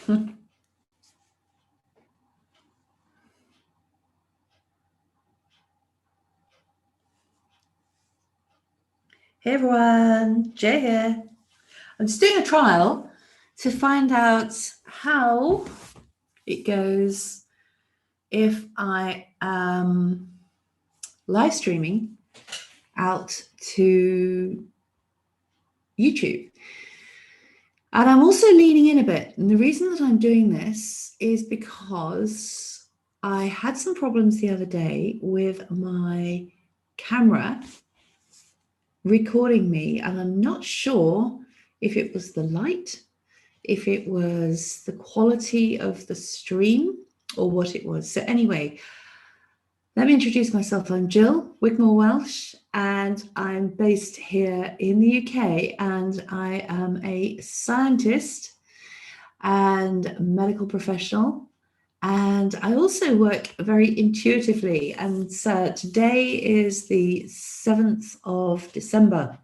Hey everyone, Jay here. I'm just doing a trial to find out how it goes if I am live streaming out to YouTube. And I'm also leaning in a bit. And the reason that I'm doing this is because I had some problems the other day with my camera recording me, and I'm not sure if it was the light, if it was the quality of the stream, or what it was. So anyway, let me introduce myself. I'm Jill Wigmore-Welsh, and I'm based here in the UK, and I am a scientist and medical professional. And I also work very intuitively. And so today is the 7th of December.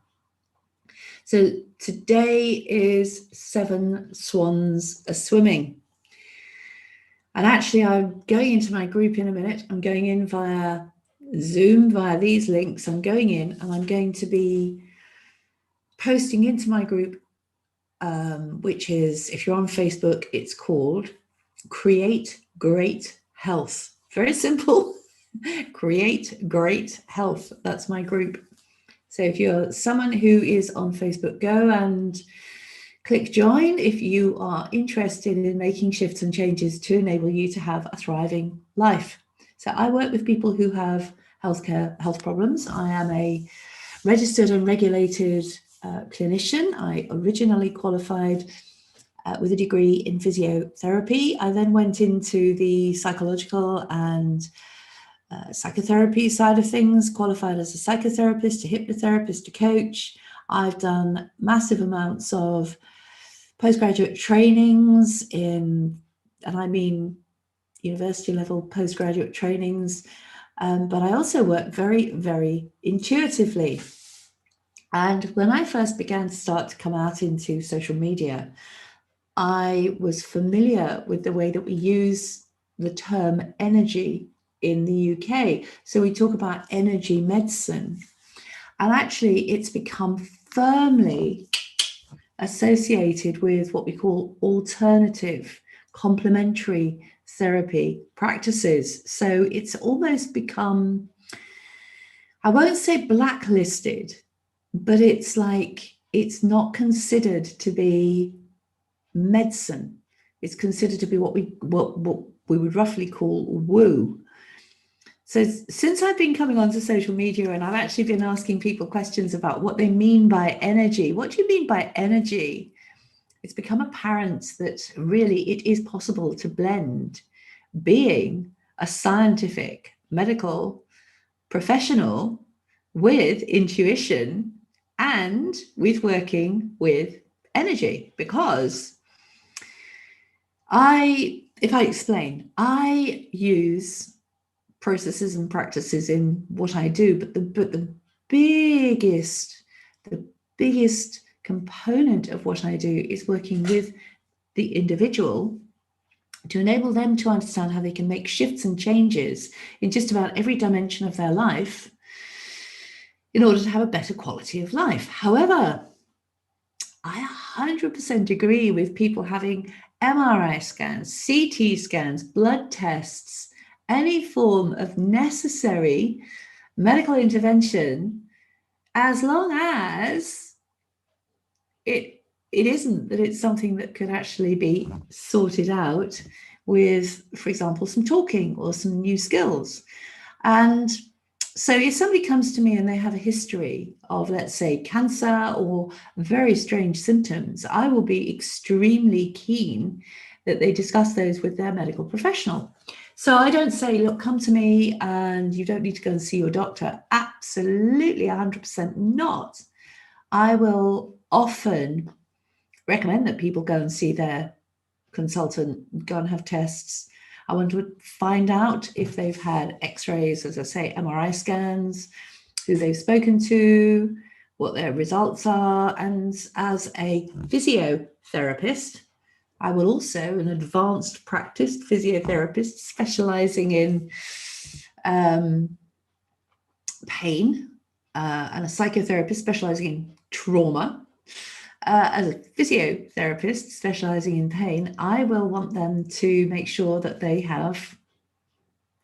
So today is 7 swans a swimming. And actually, I'm going into my group in a minute. I'm going in via Zoom, via these links. I'm going in and I'm going to be posting into my group, which is, if you're on Facebook, it's called Create Great Health. Very simple. Create Great Health. That's my group. So if you're someone who is on Facebook, go and click join if you are interested in making shifts and changes to enable you to have a thriving life. So I work with people who have health problems. I am a registered and regulated clinician. I originally qualified with a degree in physiotherapy. I then went into the psychological and psychotherapy side of things, qualified as a psychotherapist, a hypnotherapist, a coach. I've done massive amounts of postgraduate trainings and I mean university level postgraduate trainings, but I also work very, very intuitively. And when I first began to start to come out into social media, I was familiar with the way that we use the term energy in the UK. So we talk about energy medicine, and actually it's become firmly associated with what we call alternative complementary therapy practices. So it's almost become, I won't say blacklisted, but it's like it's not considered to be medicine. It's considered to be what we would roughly call woo. So since I've been coming onto social media and I've actually been asking people questions about what they mean by energy, what do you mean by energy? It's become apparent that really it is possible to blend being a scientific medical professional with intuition and with working with energy, because if I explain, I use processes and practices in what I do, but the biggest component of what I do is working with the individual to enable them to understand how they can make shifts and changes in just about every dimension of their life in order to have a better quality of life. However, I 100% agree with people having MRI scans, CT scans, blood tests, any form of necessary medical intervention, as long as it isn't that it's something that could actually be sorted out with, for example, some talking or some new skills. And so if somebody comes to me and they have a history of, let's say, cancer or very strange symptoms, I will be extremely keen that they discuss those with their medical professional. So I don't say, look, come to me and you don't need to go and see your doctor. Absolutely, 100% not. I will often recommend that people go and see their consultant, go and have tests. I want to find out if they've had x-rays, as I say, MRI scans, who they've spoken to, what their results are. And as a physiotherapist, I will also, an advanced practiced physiotherapist specializing in pain, and a psychotherapist specializing in trauma. As a physiotherapist specializing in pain, I will want them to make sure that they have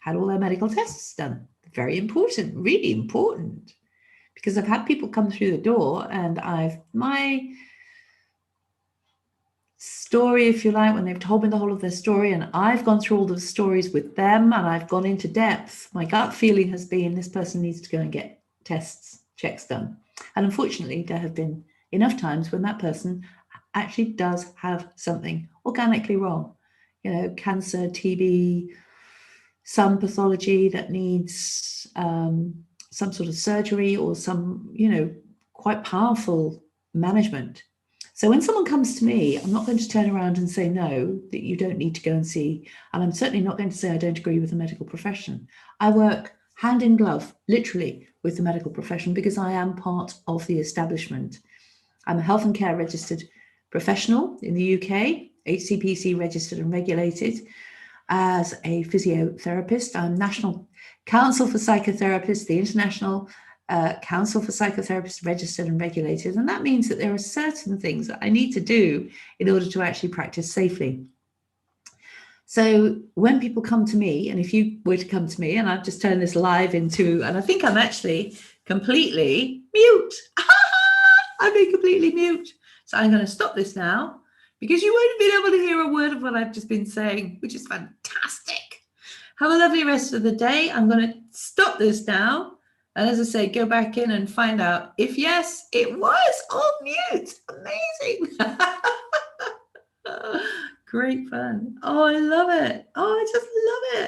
had all their medical tests done. Very important, really important, because I've had people come through the door and my story, if you like, when they've told me the whole of their story and I've gone through all the stories with them and I've gone into depth, my gut feeling has been this person needs to go and get tests, checks done. And unfortunately, there have been enough times when that person actually does have something organically wrong. Cancer, TB, some pathology that needs some sort of surgery or some, quite powerful management. So when someone comes to me, I'm not going to turn around and say, no, that you don't need to go and see. And I'm certainly not going to say I don't agree with the medical profession. I work hand in glove, literally, with the medical profession because I am part of the establishment. I'm a health and care registered professional in the UK, HCPC registered and regulated as a physiotherapist. I'm National Council for Psychotherapists, the International Council for Psychotherapists registered and regulated. And that means that there are certain things that I need to do in order to actually practice safely. So when people come to me, and if you were to come to me, and I've just turned this live into, and I think I'm actually completely mute. I've been completely mute. So I'm going to stop this now because you won't have been able to hear a word of what I've just been saying, which is fantastic. Have a lovely rest of the day. I'm going to stop this now. And as I say, go back in and find out if yes, it was on mute. Amazing. Great fun. Oh, I love it. Oh, I just love